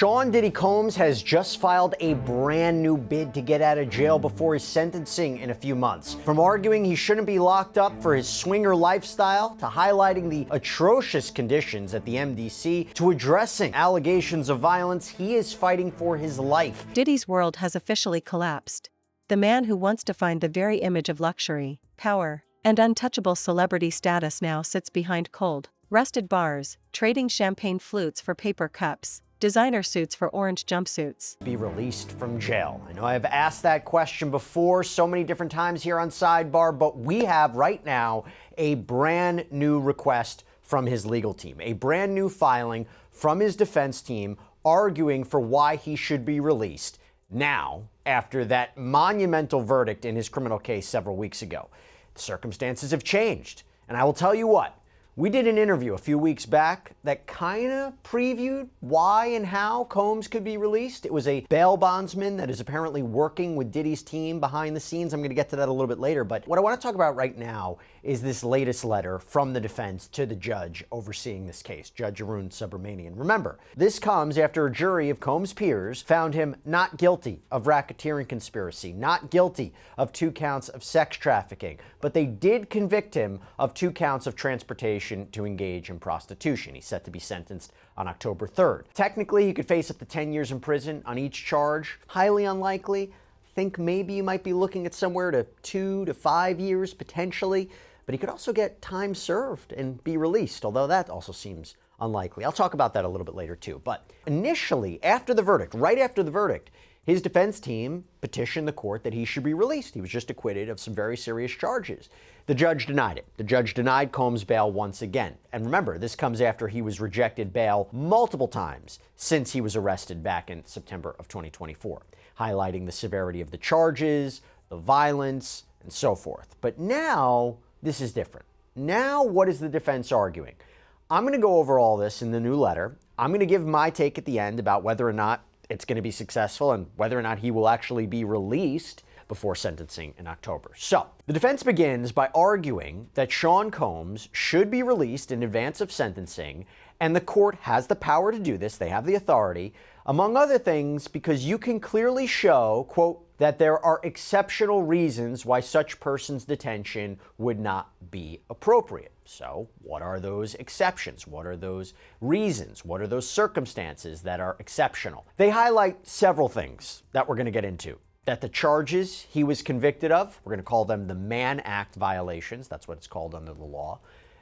Sean Diddy Combs has just filed a brand new bid to get out of jail before his sentencing in a few months. From arguing he shouldn't be locked up for his swinger lifestyle, to highlighting the atrocious conditions at the MDC, to addressing allegations of violence, he is fighting for his life. Diddy's world has officially collapsed. The man who wants to find the very image of luxury, power, and untouchable celebrity status now sits behind cold, rusted bars, trading champagne flutes for paper cups, designer suits for orange jumpsuits. Be released from jail. I know I've asked that question before so many different times here on Sidebar, but we have right now a brand new request from his legal team, a brand new filing from his defense team arguing for why he should be released now after that monumental verdict in his criminal case several weeks ago. The circumstances have changed, and I will tell you what, we did an interview a few weeks back that kind of previewed why and how Combs could be released. It was a bail bondsman that is apparently working with Diddy's team behind the scenes. I'm going to get to that a little bit later, but what I want to talk about right now is this latest letter from the defense to the judge overseeing this case, Judge Arun Subramanian. Remember, this comes after a jury of Combs' peers found him not guilty of racketeering conspiracy, not guilty of 2 counts of sex trafficking, but they did convict him of 2 counts of transportation to engage in prostitution. He's set to be sentenced on October 3rd. Technically, he could face up to 10 years in prison on each charge. Highly unlikely. Think maybe you might be looking at somewhere to 2 to 5 years potentially, but he could also get time served and be released, although that also seems unlikely. I'll talk about that a little bit later too. But initially, after the verdict, right after the verdict, his defense team petitioned the court that he should be released. He was just acquitted of some very serious charges. The judge denied it. The judge denied Combs bail once again. And remember, this comes after he was rejected bail multiple times since he was arrested back in September of 2024, highlighting the severity of the charges, the violence, and so forth. But now, this is different. Now, what is the defense arguing? I'm going to go over all this in the new letter. I'm going to give my take at the end about whether or not it's going to be successful and whether or not he will actually be released before sentencing in October. So, the defense begins by arguing that Sean Combs should be released in advance of sentencing, and the court has the power to do this, they have the authority, among other things, because you can clearly show, quote, that there are exceptional reasons why such person's detention would not be appropriate. So, what are those exceptions? What are those reasons? What are those circumstances that are exceptional? They highlight several things that we're going to get into. That the charges he was convicted of, we're going to call them the Mann Act violations, that's what it's called under the law.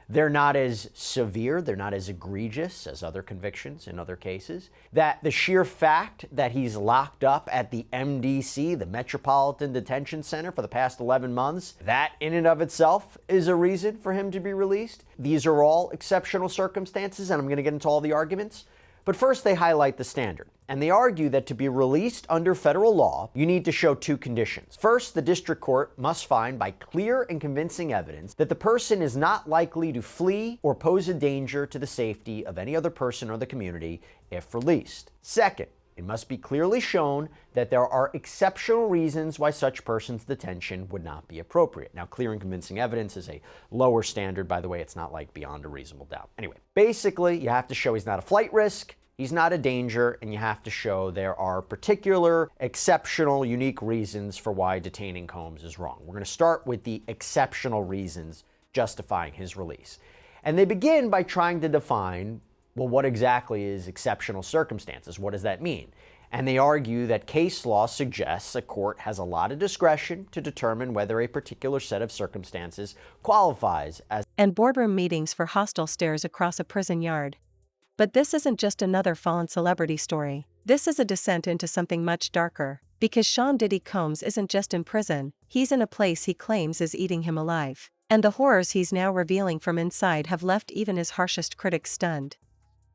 They're not as severe, they're not as egregious as other convictions in other cases. That the sheer fact that he's locked up at the MDC, the Metropolitan Detention Center, for the past 11 months, that in and of itself is a reason for him to be released. These are all exceptional circumstances, and I'm going to get into all the arguments. But first, they highlight the standard, and they argue that to be released under federal law, you need to show 2 conditions. First, the district court must find by clear and convincing evidence that the person is not likely to flee or pose a danger to the safety of any other person or the community if released. Second, it must be clearly shown that there are exceptional reasons why such person's detention would not be appropriate. Now, clear and convincing evidence is a lower standard, by the way. It's not like beyond a reasonable doubt. Anyway, basically, you have to show he's not a flight risk, he's not a danger, and you have to show there are particular, exceptional, unique reasons for why detaining Combs is wrong. We're going to start with the exceptional reasons justifying his release. And they begin by trying to define, well, what exactly is exceptional circumstances? What does that mean? And they argue that case law suggests a court has a lot of discretion to determine whether a particular set of circumstances qualifies as. And boardroom meetings for hostile stares across a prison yard. But this isn't just another fallen celebrity story. This is a descent into something much darker. Because Sean Diddy Combs isn't just in prison, he's in a place he claims is eating him alive. And the horrors he's now revealing from inside have left even his harshest critics stunned.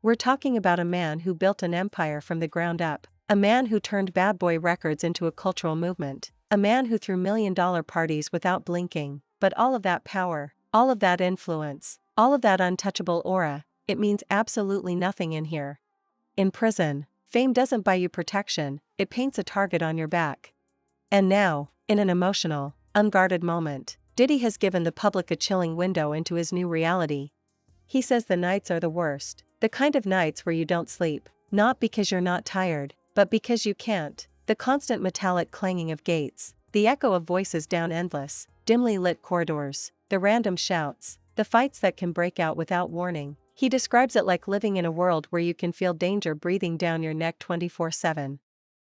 We're talking about a man who built an empire from the ground up. A man who turned bad boy records into a cultural movement. A man who threw million-dollar parties without blinking. But all of that power, all of that influence, all of that untouchable aura, it means absolutely nothing in here. In prison, fame doesn't buy you protection, it paints a target on your back. And now, in an emotional, unguarded moment, Diddy has given the public a chilling window into his new reality. He says the nights are the worst. The kind of nights where you don't sleep, Not because you're not tired, but because you can't. The constant metallic clanging of gates, the echo of voices down endless, dimly lit corridors, the random shouts, the fights that can break out without warning. He describes it like living in a world where you can feel danger breathing down your neck 24/7.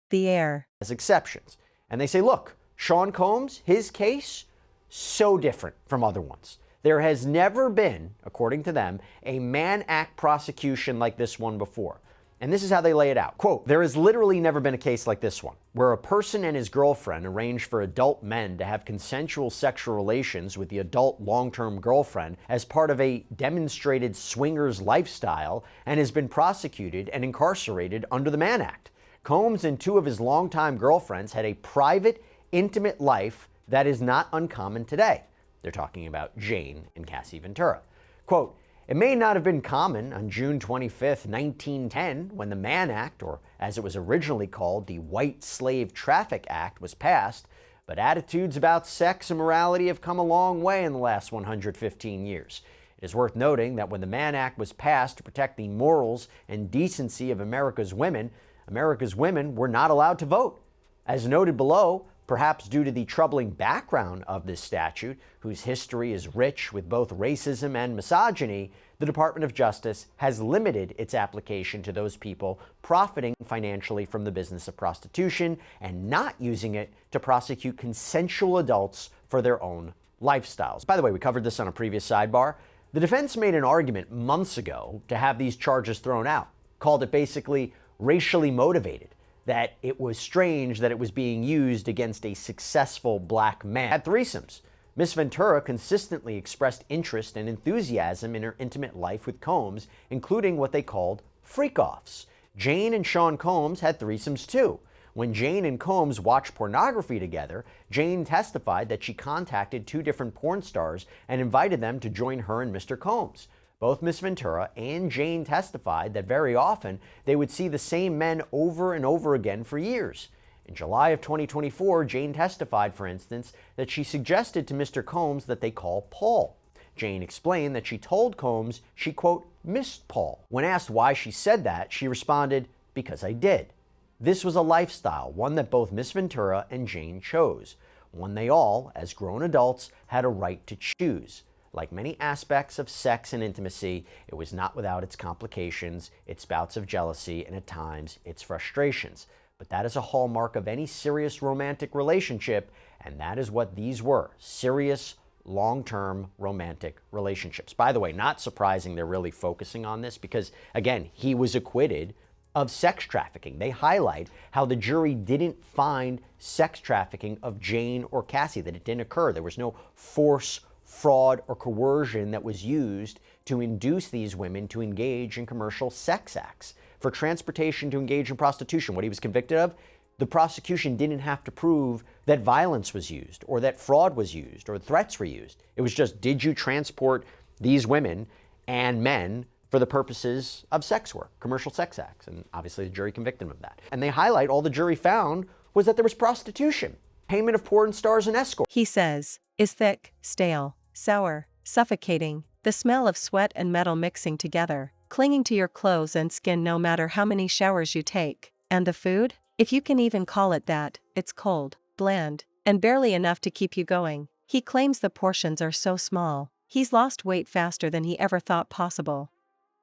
The air. As exceptions. And they say, look, Sean Combs, his case, so different from other ones. There has never been, according to them, a Mann Act prosecution like this one before. And this is how they lay it out. Quote, there has literally never been a case like this one, where a person and his girlfriend arrange for adult men to have consensual sexual relations with the adult long-term girlfriend as part of a demonstrated swingers lifestyle and has been prosecuted and incarcerated under the Mann Act. Combs and two of his longtime girlfriends had a private, intimate life that is not uncommon today. They're talking about Jane and Cassie Ventura. Quote, it may not have been common on June 25th, 1910, when the Mann Act, or as it was originally called, the White Slave Traffic Act, was passed, but attitudes about sex and morality have come a long way in the last 115 years. It is worth noting that when the Mann Act was passed to protect the morals and decency of America's women were not allowed to vote. As noted below, perhaps due to the troubling background of this statute, whose history is rich with both racism and misogyny, the Department of Justice has limited its application to those people profiting financially from the business of prostitution and not using it to prosecute consensual adults for their own lifestyles. By the way, we covered this on a previous sidebar. The defense made an argument months ago to have these charges thrown out, called it basically racially motivated, that it was strange that it was being used against a successful black man. At threesomes, Miss Ventura consistently expressed interest and enthusiasm in her intimate life with Combs, including what they called freak-offs. Jane and Sean Combs had threesomes too. When Jane and Combs watched pornography together, Jane testified that she contacted two different porn stars and invited them to join her and Mr. Combs. Both Miss Ventura and Jane testified that very often they would see the same men over and over again for years. In July of 2024, Jane testified, for instance, that she suggested to Mr. Combs that they call Paul. Jane explained that she told Combs she, quote, missed Paul. When asked why she said that, she responded, because I did. This was a lifestyle, one that both Miss Ventura and Jane chose, one they all, as grown adults, had a right to choose. Like many aspects of sex and intimacy, it was not without its complications, its bouts of jealousy, and at times, its frustrations. But that is a hallmark of any serious romantic relationship, and that is what these were, serious, long-term romantic relationships. By the way, not surprising they're really focusing on this because, again, he was acquitted of sex trafficking. They highlight how the jury didn't find sex trafficking of Jane or Cassie, that it didn't occur. There was no force, fraud, or coercion that was used to induce these women to engage in commercial sex acts. For transportation to engage in prostitution, what he was convicted of, the prosecution didn't have to prove that violence was used or that fraud was used or threats were used. It was just, did you transport these women and men for the purposes of sex work, commercial sex acts? And obviously the jury convicted him of that. And they highlight all the jury found was that there was prostitution, payment of porn stars and escorts. He says, is thick, stale, sour, suffocating, the smell of sweat and metal mixing together, clinging to your clothes and skin no matter how many showers you take. And the food? If you can even call it that, it's cold, bland, and barely enough to keep you going. He claims the portions are so small, he's lost weight faster than he ever thought possible.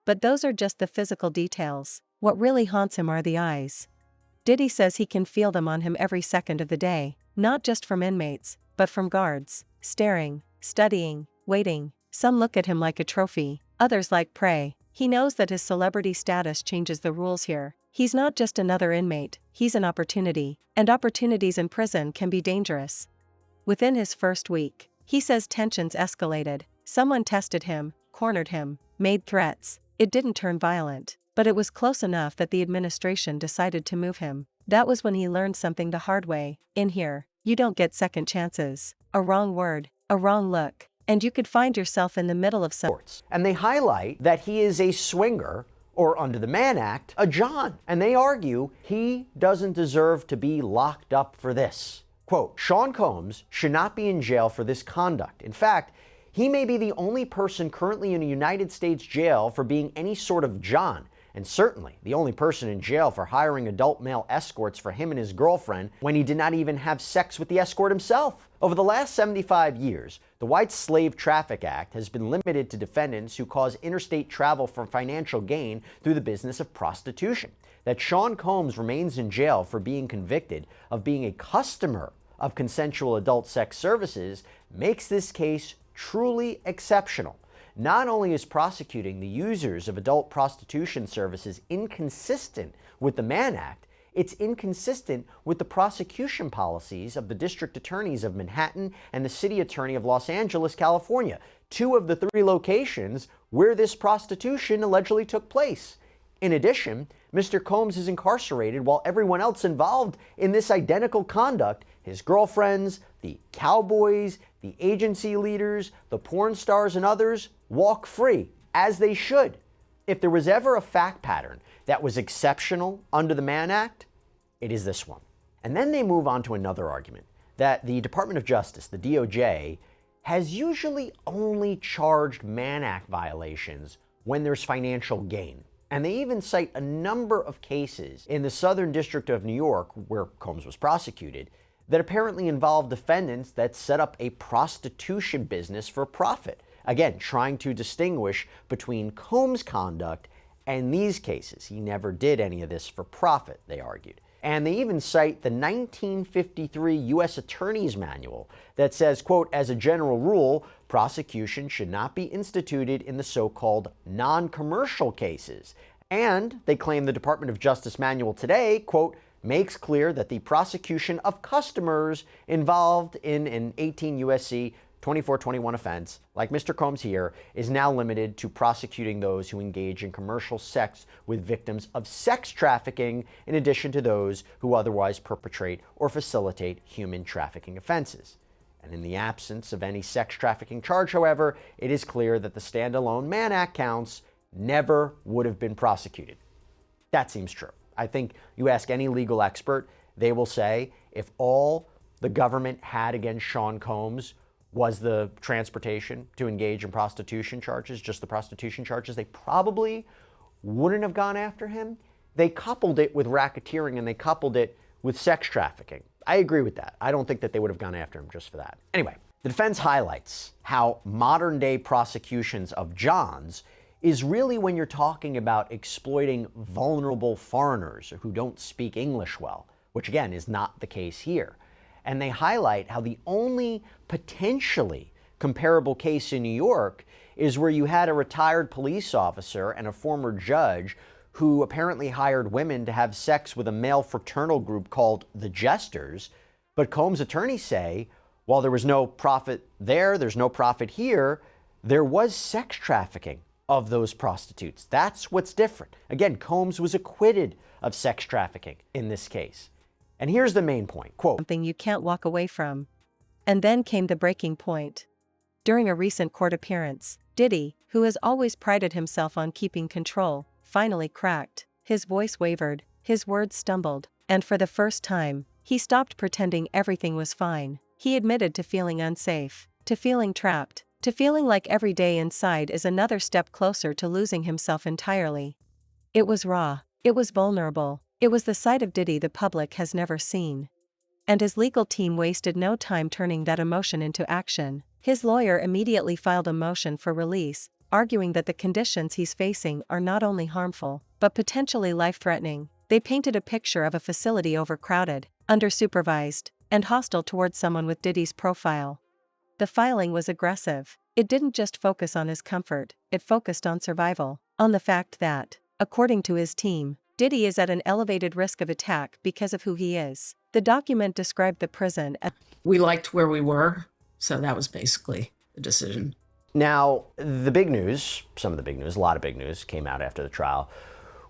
But those are just the physical details. What really haunts him are the eyes. Diddy says he can feel them on him every second of the day, not just from inmates, but from guards, staring, studying, waiting. Some look at him like a trophy, others like prey. He knows that his celebrity status changes the rules here. He's not just another inmate, he's an opportunity, and opportunities in prison can be dangerous. Within his first week, he says tensions escalated. Someone tested him, cornered him, made threats. It didn't turn violent, but it was close enough that the administration decided to move him. That was when he learned something the hard way. In here, you don't get second chances. A wrong word, a wrong look, and you could find yourself in the middle of some. And they highlight that he is a swinger, or under the Mann Act, a John. And they argue he doesn't deserve to be locked up for this. Quote, Sean Combs should not be in jail for this conduct. In fact, he may be the only person currently in a United States jail for being any sort of John, and certainly the only person in jail for hiring adult male escorts for him and his girlfriend when he did not even have sex with the escort himself. Over the last 75 years, the White Slave Traffic Act has been limited to defendants who cause interstate travel for financial gain through the business of prostitution. That Sean Combs remains in jail for being convicted of being a customer of consensual adult sex services makes this case truly exceptional. Not only is prosecuting the users of adult prostitution services inconsistent with the Mann Act, it's inconsistent with the prosecution policies of the district attorneys of Manhattan and the city attorney of Los Angeles, California, two of the three locations where this prostitution allegedly took place. In addition, Mr. Combs is incarcerated while everyone else involved in this identical conduct, his girlfriends, the cowboys, the agency leaders, the porn stars, and others, walk free, as they should. If there was ever a fact pattern that was exceptional under the Mann Act, it is this one. And then they move on to another argument, that the Department of Justice, the DOJ, has usually only charged Mann Act violations when there's financial gain. And they even cite a number of cases in the Southern District of New York, where Combs was prosecuted, that apparently involved defendants that set up a prostitution business for profit. Again, trying to distinguish between Combs' conduct and these cases. He never did any of this for profit, they argued. And they even cite the 1953 U.S. Attorney's Manual that says, quote, as a general rule, prosecution should not be instituted in the so-called non-commercial cases. And they claim the Department of Justice manual today, quote, makes clear that the prosecution of customers involved in an 18 U.S.C. 2421 offense, like Mr. Combs here, is now limited to prosecuting those who engage in commercial sex with victims of sex trafficking, in addition to those who otherwise perpetrate or facilitate human trafficking offenses. And in the absence of any sex trafficking charge, however, it is clear that the standalone Mann Act counts never would have been prosecuted. That seems true. I think you ask any legal expert, they will say if all the government had against Sean Combs was the transportation to engage in prostitution charges, just the prostitution charges, they probably wouldn't have gone after him. They coupled it with racketeering and they coupled it with sex trafficking. I agree with that. I don't think that they would have gone after him just for that. Anyway, the defense highlights how modern day prosecutions of Johns is really when you're talking about exploiting vulnerable foreigners who don't speak English well, which again is not the case here. And they highlight how the only potentially comparable case in New York is where you had a retired police officer and a former judge who apparently hired women to have sex with a male fraternal group called the Jesters. But Combs' attorneys say, while there was no profit there, there's no profit here, there was sex trafficking of those prostitutes. That's what's different. Again, Combs was acquitted of sex trafficking in this case. And here's the main point, quote, something you can't walk away from. And then came the breaking point. During a recent court appearance, Diddy, who has always prided himself on keeping control, finally cracked. His voice wavered, his words stumbled, and for the first time, he stopped pretending everything was fine. He admitted to feeling unsafe, to feeling trapped, to feeling like every day inside is another step closer to losing himself entirely. It was raw, it was vulnerable, it was the side of Diddy the public has never seen. And his legal team wasted no time turning that emotion into action. His lawyer immediately filed a motion for release, arguing that the conditions he's facing are not only harmful, but potentially life-threatening. They painted a picture of a facility overcrowded, undersupervised, and hostile towards someone with Diddy's profile. The filing was aggressive. It didn't just focus on his comfort, it focused on survival, on the fact that, according to his team, Diddy is at an elevated risk of attack because of who he is. The document described the prison as we liked where we were, so that was basically the decision. Now, the big news, some of the big news, a lot of big news came out after the trial,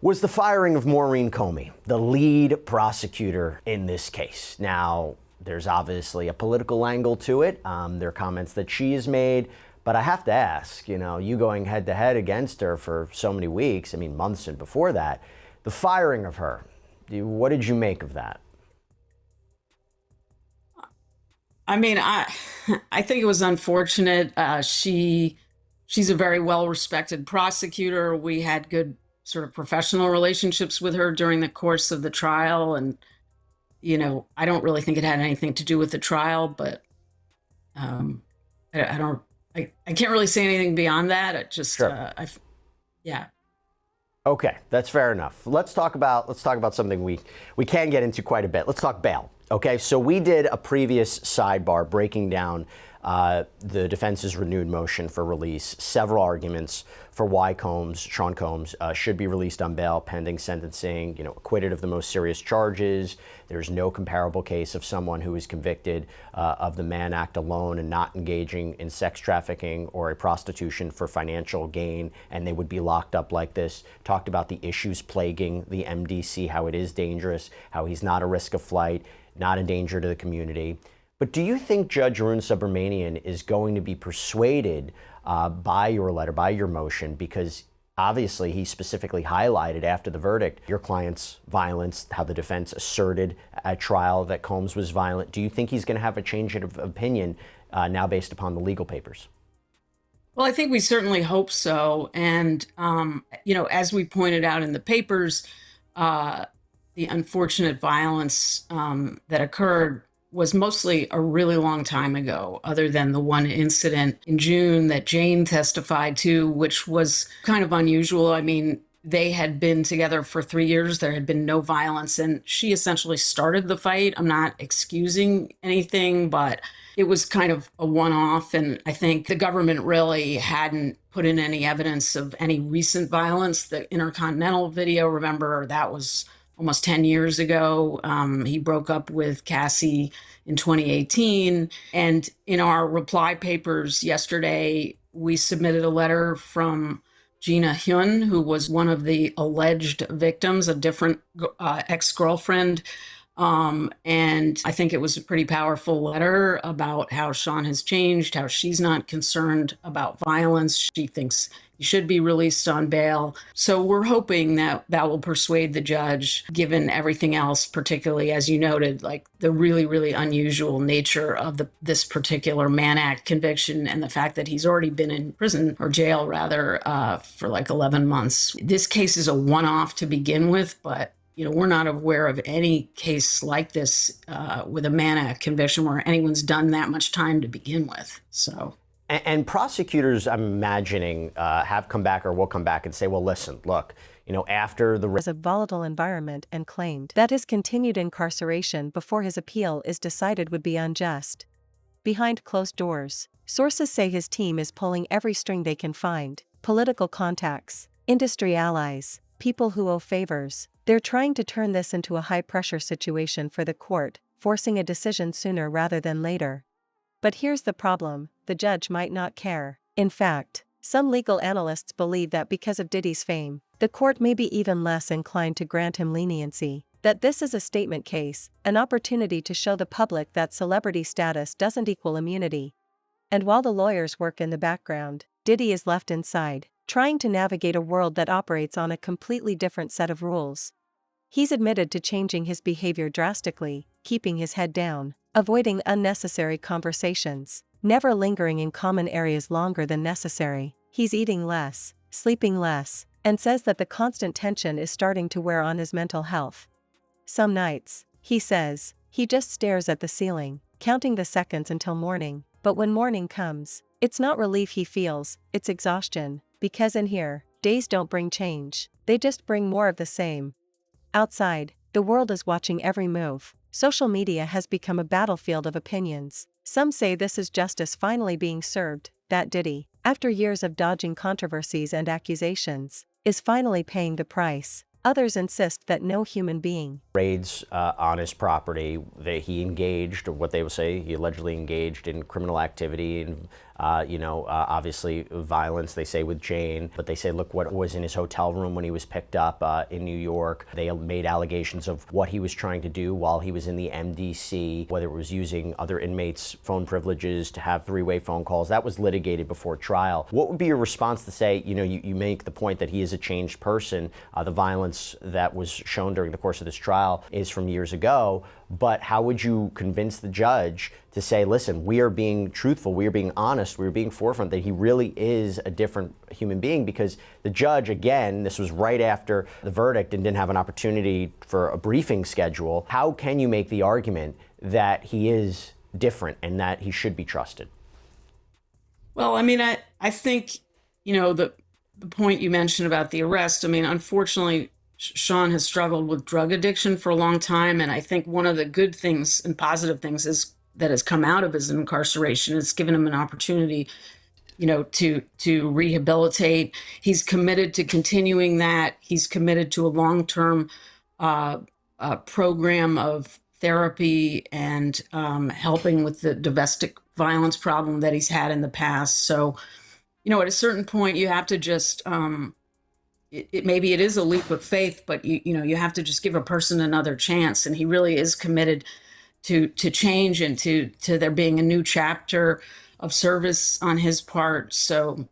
was the firing of Maureen Comey, the lead prosecutor in this case. Now, there's obviously a political angle to it. There are comments that she has made, but I have to ask, you going head to head against her for so many weeks, months and before that, the firing of her, what did you make of that? I think it was unfortunate. She's a very well-respected prosecutor. We had good sort of professional relationships with her during the course of the trial. And, I don't really think it had anything to do with the trial, but I can't really say anything beyond that. It just, Sure. yeah. Okay, that's fair enough. Let's talk about something we can get into quite a bit. Let's talk bail. Okay, so we did a previous sidebar breaking down the defense's renewed motion for release, several arguments for why Sean Combs, should be released on bail pending sentencing, acquitted of the most serious charges. There's no comparable case of someone who is convicted of the Mann Act alone and not engaging in sex trafficking or a prostitution for financial gain, and they would be locked up like this. Talked about the issues plaguing the MDC, how it is dangerous, how he's not a risk of flight, not a danger to the community. But do you think Judge Arun Subramanian is going to be persuaded by your letter, by your motion? Because obviously he specifically highlighted after the verdict your client's violence, how the defense asserted at trial that Combs was violent. Do you think he's going to have a change of opinion now based upon the legal papers? Well, I think we certainly hope so. And, as we pointed out in the papers, the unfortunate violence that occurred was mostly a really long time ago, other than the one incident in June that Jane testified to, which was kind of unusual. I mean, they had been together for 3 years. There had been no violence, and she essentially started the fight. I'm not excusing anything, but it was kind of a one-off. And I think the government really hadn't put in any evidence of any recent violence. The Intercontinental video, remember, that was almost 10 years ago. He broke up with Cassie in 2018. And in our reply papers yesterday, we submitted a letter from Gina Hyun, who was one of the alleged victims, a different ex-girlfriend. And I think it was a pretty powerful letter about how Sean has changed, how she's not concerned about violence. She thinks he should be released on bail. So we're hoping that that will persuade the judge, given everything else, particularly, as you noted, like the really, really unusual nature of this particular Mann Act conviction and the fact that he's already been in prison, or jail rather, for like 11 months. This case is a one-off to begin with, but we're not aware of any case like this with a Mann Act conviction where anyone's done that much time to begin with. So. And prosecutors, I'm imagining, have come back or will come back and say, well, listen, look, after the as a volatile environment, and claimed that his continued incarceration before his appeal is decided would be unjust. Behind closed doors, sources say his team is pulling every string they can find: political contacts, industry allies, people who owe favors. They're trying to turn this into a high-pressure situation for the court, forcing a decision sooner rather than later. But here's the problem: the judge might not care. In fact, some legal analysts believe that because of Diddy's fame, the court may be even less inclined to grant him leniency, that this is a statement case, an opportunity to show the public that celebrity status doesn't equal immunity. And while the lawyers work in the background, Diddy is left inside, trying to navigate a world that operates on a completely different set of rules. He's admitted to changing his behavior drastically, keeping his head down, avoiding unnecessary conversations, never lingering in common areas longer than necessary. He's eating less, sleeping less, and says that the constant tension is starting to wear on his mental health. Some nights, he says, he just stares at the ceiling, counting the seconds until morning. But when morning comes, it's not relief he feels, it's exhaustion, because in here, days don't bring change, they just bring more of the same. Outside, the world is watching every move. Social media has become a battlefield of opinions. Some say this is justice finally being served, that Diddy, after years of dodging controversies and accusations, is finally paying the price. Others insist that no human being raids on his property, that he engaged, or what they would say, he allegedly engaged in criminal activity and, obviously violence, they say, with Jane. But they say, look what was in his hotel room when he was picked up in New York. They made allegations of what he was trying to do while he was in the MDC, whether it was using other inmates' phone privileges to have three-way phone calls. That was litigated before trial. What would be your response to say, you make the point that he is a changed person, the violence violence that was shown during the course of this trial is from years ago. But how would you convince the judge to say, listen, we are being truthful, we are being honest, we are being forefront, that he really is a different human being? Because the judge, again, this was right after the verdict and didn't have an opportunity for a briefing schedule. How can you make the argument that he is different and that he should be trusted? Well, I mean, I think, the point you mentioned about the arrest, I mean, unfortunately, Sean has struggled with drug addiction for a long time. And I think one of the good things and positive things is that has come out of his incarceration. It's given him an opportunity, to rehabilitate. He's committed to continuing that. He's committed to a long-term program of therapy and helping with the domestic violence problem that he's had in the past. So, at a certain point, you have to just, maybe it is a leap of faith, but you have to just give a person another chance. And he really is committed to change and to there being a new chapter of service on his part. So,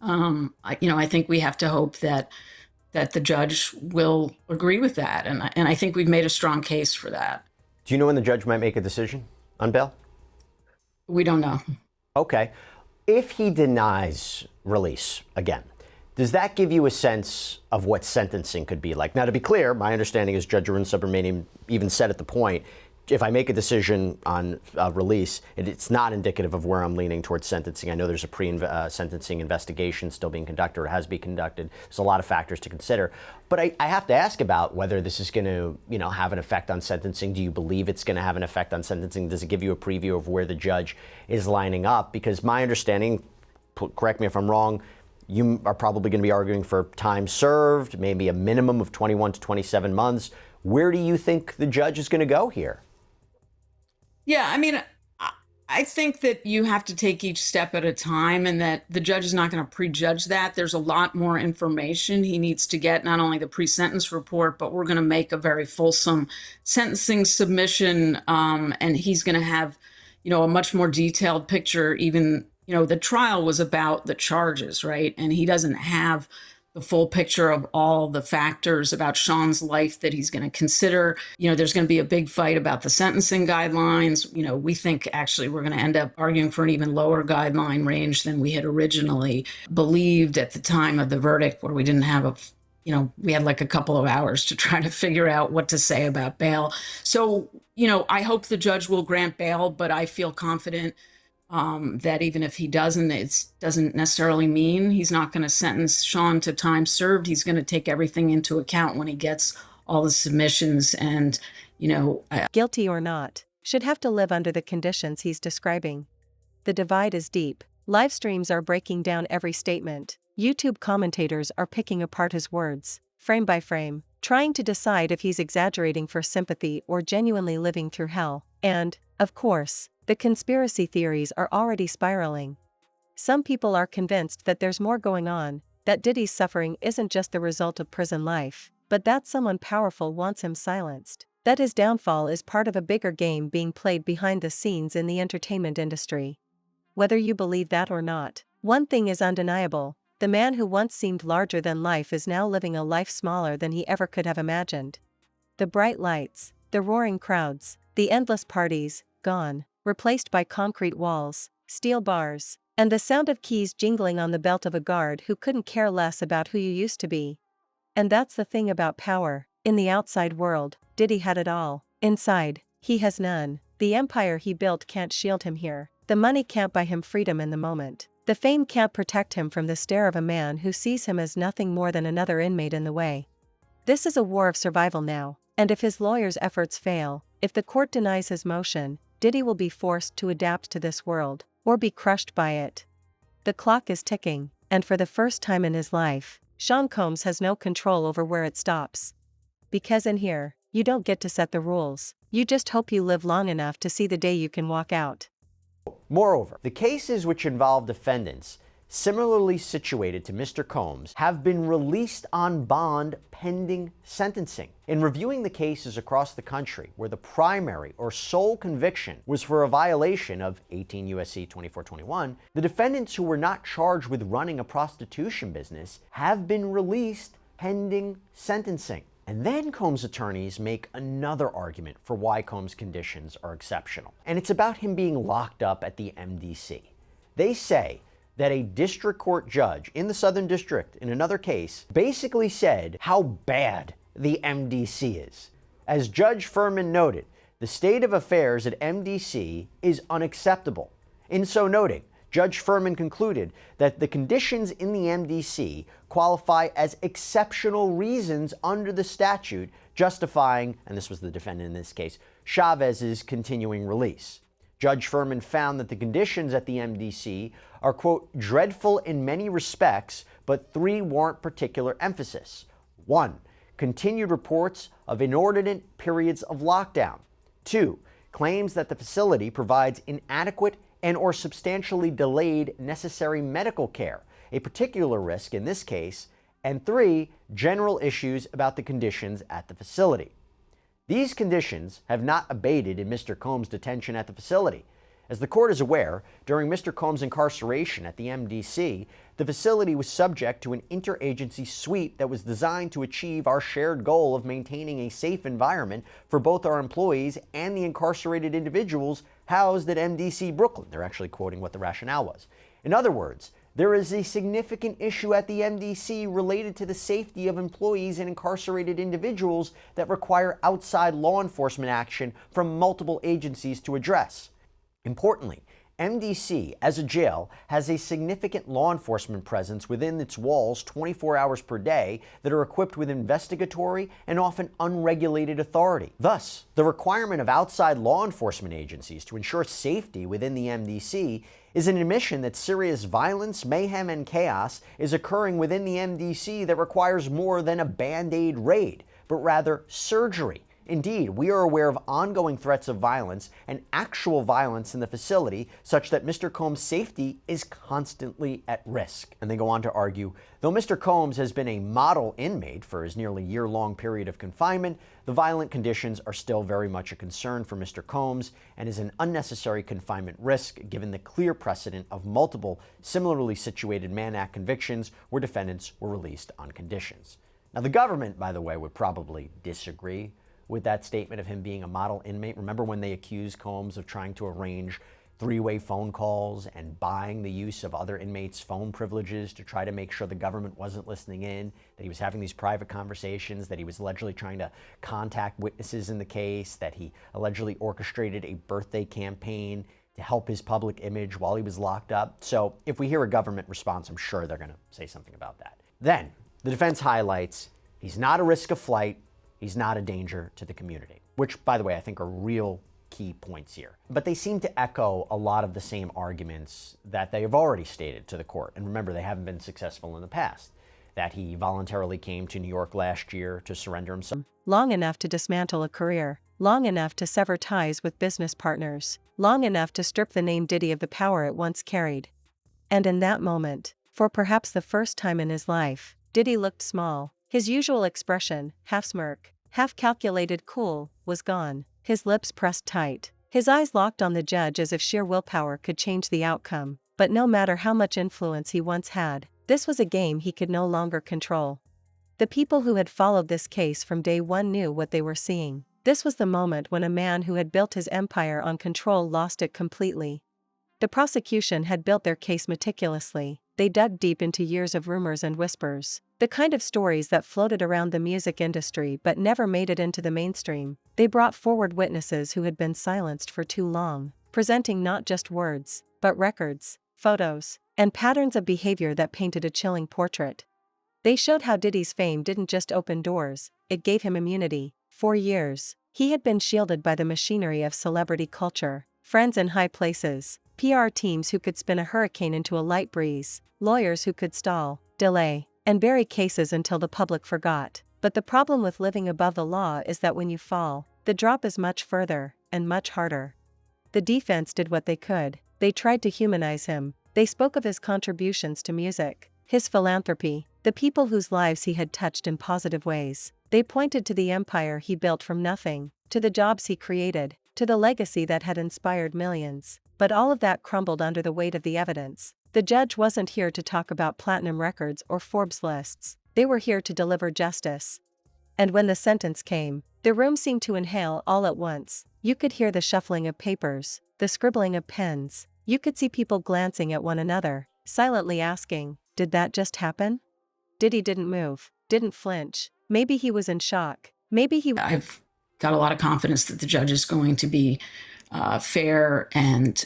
I think we have to hope that the judge will agree with that. And I think we've made a strong case for that. Do you know when the judge might make a decision on bail? We don't know. Okay. If he denies release again, does that give you a sense of what sentencing could be like? Now, to be clear, my understanding is Judge Arun Subramanian even said at the point, if I make a decision on release, it's not indicative of where I'm leaning towards sentencing. I know there's a pre-sentencing investigation still being conducted or has been conducted. There's a lot of factors to consider. But I have to ask about whether this is going to, have an effect on sentencing. Do you believe it's going to have an effect on sentencing? Does it give you a preview of where the judge is lining up? Because my understanding, correct me if I'm wrong, you are probably going to be arguing for time served, maybe a minimum of 21 to 27 months. Where do you think the judge is going to go here? Yeah, I mean, I think that you have to take each step at a time and that the judge is not going to prejudge that. There's a lot more information he needs to get, not only the pre-sentence report, but we're going to make a very fulsome sentencing submission. And he's going to have, a much more detailed picture. Even, the trial was about the charges, right? And he doesn't have the full picture of all the factors about Sean's life that he's going to consider. There's going to be a big fight about the sentencing guidelines. We think actually we're going to end up arguing for an even lower guideline range than we had originally believed at the time of the verdict, where we didn't have we had like a couple of hours to try to figure out what to say about bail. So, I hope the judge will grant bail, but I feel confident that even if he doesn't, it doesn't necessarily mean he's not going to sentence Sean to time served. He's going to take everything into account when he gets all the submissions and, guilty or not, should have to live under the conditions he's describing. The divide is deep. Live streams are breaking down every statement. YouTube commentators are picking apart his words, frame by frame, trying to decide if he's exaggerating for sympathy or genuinely living through hell. And, of course, the conspiracy theories are already spiraling. Some people are convinced that there's more going on, that Diddy's suffering isn't just the result of prison life, but that someone powerful wants him silenced, that his downfall is part of a bigger game being played behind the scenes in the entertainment industry. Whether you believe that or not, one thing is undeniable: the man who once seemed larger than life is now living a life smaller than he ever could have imagined. The bright lights, the roaring crowds, the endless parties, gone, replaced by concrete walls, steel bars, and the sound of keys jingling on the belt of a guard who couldn't care less about who you used to be. And that's the thing about power. In the outside world, Diddy had it all. Inside, he has none. The empire he built can't shield him here. The money can't buy him freedom in the moment. The fame can't protect him from the stare of a man who sees him as nothing more than another inmate in the way. This is a war of survival now, and if his lawyer's efforts fail, if the court denies his motion, Diddy will be forced to adapt to this world, or be crushed by it. The clock is ticking, and for the first time in his life, Sean Combs has no control over where it stops. Because in here, you don't get to set the rules, you just hope you live long enough to see the day you can walk out. Moreover, the cases which involve defendants similarly situated to Mr. Combs have been released on bond pending sentencing. In reviewing the cases across the country where the primary or sole conviction was for a violation of 18 U.S.C. 2421, the defendants who were not charged with running a prostitution business have been released pending sentencing. And then Combs' attorneys make another argument for why Combs' conditions are exceptional. And it's about him being locked up at the MDC. They say that a district court judge in the Southern District in another case basically said how bad the MDC is. As Judge Furman noted, the state of affairs at MDC is unacceptable. In so noting, Judge Furman concluded that the conditions in the MDC qualify as exceptional reasons under the statute justifying, and this was the defendant in this case, Chavez's continuing release. Judge Furman found that the conditions at the MDC are, quote, dreadful in many respects, but three warrant particular emphasis. 1. Continued reports of inordinate periods of lockdown. 2. Claims that the facility provides inadequate and or substantially delayed necessary medical care, a particular risk in this case. And 3. General issues about the conditions at the facility. These conditions have not abated in Mr. Combs' detention at the facility. As the court is aware, during Mr. Combs' incarceration at the MDC, the facility was subject to an interagency sweep that was designed to achieve our shared goal of maintaining a safe environment for both our employees and the incarcerated individuals housed at MDC Brooklyn. They're actually quoting what the rationale was. In other words, there is a significant issue at the MDC related to the safety of employees and incarcerated individuals that require outside law enforcement action from multiple agencies to address. Importantly, MDC, as a jail, has a significant law enforcement presence within its walls 24 hours per day that are equipped with investigatory and often unregulated authority. Thus, the requirement of outside law enforcement agencies to ensure safety within the MDC is an admission that serious violence, mayhem, and chaos is occurring within the MDC that requires more than a Band-Aid raid, but rather surgery. Indeed, we are aware of ongoing threats of violence and actual violence in the facility such that Mr. Combs' safety is constantly at risk. And they go on to argue, though Mr. Combs has been a model inmate for his nearly year-long period of confinement, the violent conditions are still very much a concern for Mr. Combs and is an unnecessary confinement risk given the clear precedent of multiple similarly situated Mann Act convictions where defendants were released on conditions. Now, the government, by the way, would probably disagree with that statement of him being a model inmate. Remember when they accused Combs of trying to arrange three-way phone calls and buying the use of other inmates' phone privileges to try to make sure the government wasn't listening in, that he was having these private conversations, that he was allegedly trying to contact witnesses in the case, that he allegedly orchestrated a birthday campaign to help his public image while he was locked up. So if we hear a government response, I'm sure they're going to say something about that. Then the defense highlights he's not a risk of flight, he's not a danger to the community, which, by the way, I think are real key points here. But they seem to echo a lot of the same arguments that they have already stated to the court. And remember, they haven't been successful in the past. That he voluntarily came to New York last year to surrender himself. Long enough to dismantle a career, long enough to sever ties with business partners, long enough to strip the name Diddy of the power it once carried. And in that moment, for perhaps the first time in his life, Diddy looked small. His usual expression, half smirk, half calculated cool, was gone, his lips pressed tight, his eyes locked on the judge as if sheer willpower could change the outcome. But no matter how much influence he once had, this was a game he could no longer control. The people who had followed this case from day one knew what they were seeing. This was the moment when a man who had built his empire on control lost it completely. The prosecution had built their case meticulously. They dug deep into years of rumors and whispers, the kind of stories that floated around the music industry but never made it into the mainstream. They brought forward witnesses who had been silenced for too long, presenting not just words, but records, photos, and patterns of behavior that painted a chilling portrait. They showed how Diddy's fame didn't just open doors, it gave him immunity. For years, he had been shielded by the machinery of celebrity culture, friends in high places, PR teams who could spin a hurricane into a light breeze, lawyers who could stall, delay, and bury cases until the public forgot. But the problem with living above the law is that when you fall, the drop is much further, and much harder. The defense did what they could. They tried to humanize him. They spoke of his contributions to music, his philanthropy, the people whose lives he had touched in positive ways. They pointed to the empire he built from nothing, to the jobs he created, to the legacy that had inspired millions. But all of that crumbled under the weight of the evidence. The judge wasn't here to talk about platinum records or Forbes lists. They were here to deliver justice. And when the sentence came, the room seemed to inhale all at once. You could hear the shuffling of papers, the scribbling of pens. You could see people glancing at one another, silently asking, did that just happen? Diddy didn't move, didn't flinch. Maybe he was in shock. I've got a lot of confidence that the judge is going to be fair and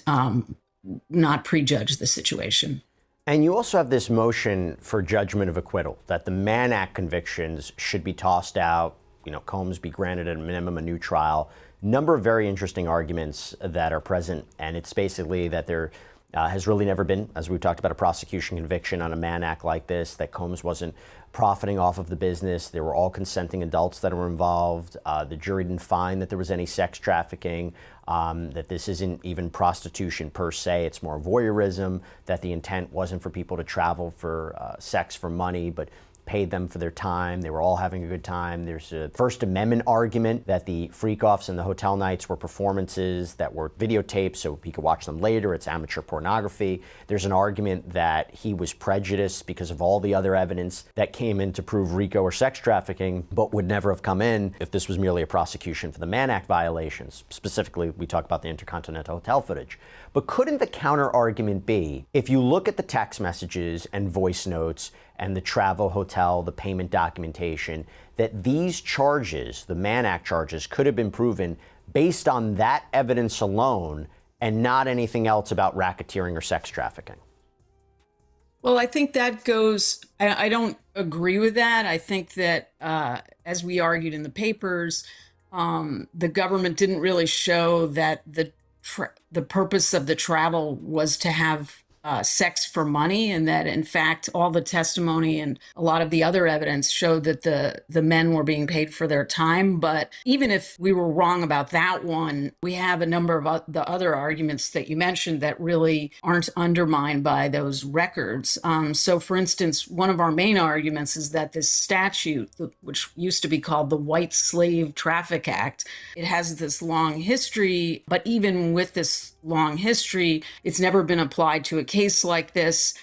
not prejudge the situation. And you also have this motion for judgment of acquittal, that the Mann Act convictions should be tossed out, Combs be granted at a minimum a new trial. Number of very interesting arguments that are present, and it's basically that there has really never been, as we've talked about, a prosecution conviction on a Mann Act like this, that Combs wasn't profiting off of the business. They were all consenting adults that were involved. The jury didn't find that there was any sex trafficking, that this isn't even prostitution per se, it's more voyeurism, that the intent wasn't for people to travel for sex for money, but paid them for their time. They were all having a good time. There's a First Amendment argument that the freak-offs and the hotel nights were performances that were videotaped so he could watch them later. It's amateur pornography. There's an argument that he was prejudiced because of all the other evidence that came in to prove RICO or sex trafficking, but would never have come in if this was merely a prosecution for the Mann Act violations. Specifically, we talk about the Intercontinental Hotel footage. But couldn't the counter argument be, if you look at the text messages and voice notes and the travel, hotel, the payment documentation, that these charges, the Mann Act charges, could have been proven based on that evidence alone and not anything else about racketeering or sex trafficking? Well, I think that goes, I don't agree with that. I think that, as we argued in the papers, the government didn't really show that the purpose of the travel was to have sex for money, and that in fact all the testimony and a lot of the other evidence showed that the men were being paid for their time. But even if we were wrong about that one, we have a number of the other arguments that you mentioned that really aren't undermined by those records. So for instance, one of our main arguments is that this statute, which used to be called the White Slave Traffic Act, it has this long history, but even with this long history, it's never been applied to a case like this.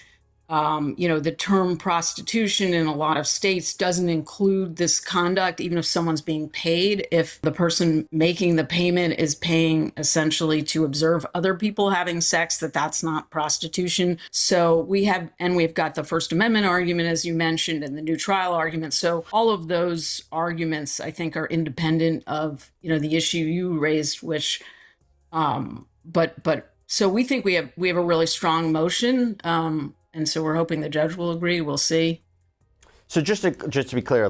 The term prostitution in a lot of states doesn't include this conduct, even if someone's being paid. If the person making the payment is paying essentially to observe other people having sex, that's not prostitution. So we've got the First Amendment argument, as you mentioned, and the new trial argument. So all of those arguments, I think, are independent of, the issue you raised, which, so we think we have a really strong motion. And so we're hoping the judge will agree. We'll see. So just to be clear,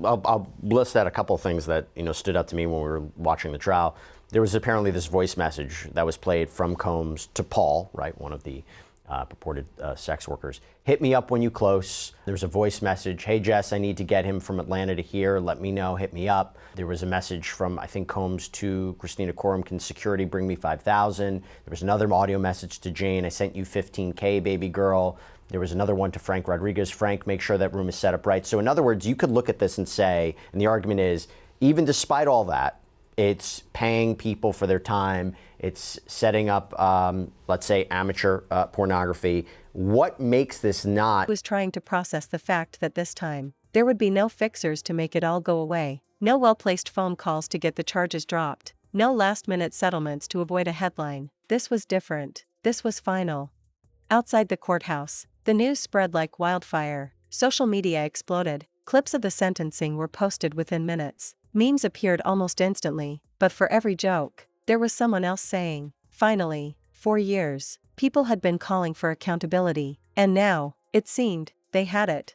I'll list out a couple of things that stood out to me when we were watching the trial. There was apparently this voice message that was played from Combs to Paul, right, one of the purported sex workers. Hit me up when you close. There was a voice message. Hey, Jess, I need to get him from Atlanta to here. Let me know. Hit me up. There was a message from, I think, Combs to Christina Courtroom. Can security bring me 5,000? There was another audio message to Jane. I sent you 15K, baby girl. There was another one to Frank Rodriguez. Frank, make sure that room is set up right. So in other words, you could look at this and say, and the argument is, even despite all that, it's paying people for their time. It's setting up, let's say, amateur pornography. What makes this not? Was trying to process the fact that this time, there would be no fixers to make it all go away, no well-placed phone calls to get the charges dropped, no last-minute settlements to avoid a headline. This was different. This was final. Outside the courthouse, the news spread like wildfire. Social media exploded. Clips of the sentencing were posted within minutes. Memes appeared almost instantly, but for every joke, there was someone else saying, finally, 4 years. People had been calling for accountability, and now, it seemed, they had it.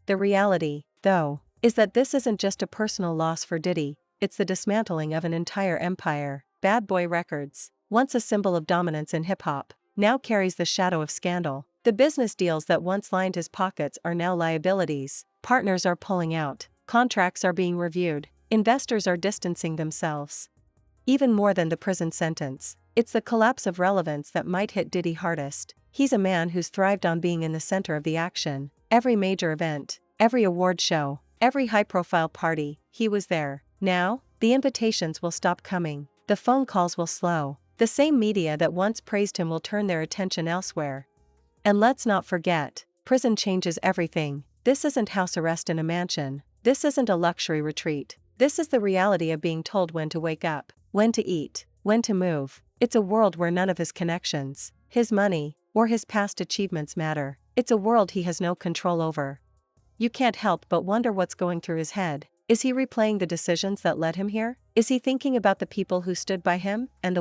The reality, though, is that this isn't just a personal loss for Diddy, it's the dismantling of an entire empire. Bad Boy Records, once a symbol of dominance in hip-hop, now carries the shadow of scandal. The business deals that once lined his pockets are now liabilities. Partners are pulling out. Contracts are being reviewed. Investors are distancing themselves. Even more than the prison sentence, it's the collapse of relevance that might hit Diddy hardest. He's a man who's thrived on being in the center of the action. Every major event, every award show, every high-profile party, he was there. Now, the invitations will stop coming. The phone calls will slow. The same media that once praised him will turn their attention elsewhere. And let's not forget, prison changes everything. This isn't house arrest in a mansion. This isn't a luxury retreat. This is the reality of being told when to wake up, when to eat, when to move. It's a world where none of his connections, his money, or his past achievements matter. It's a world he has no control over. You can't help but wonder what's going through his head. Is he replaying the decisions that led him here? Is he thinking about the people who stood by him and the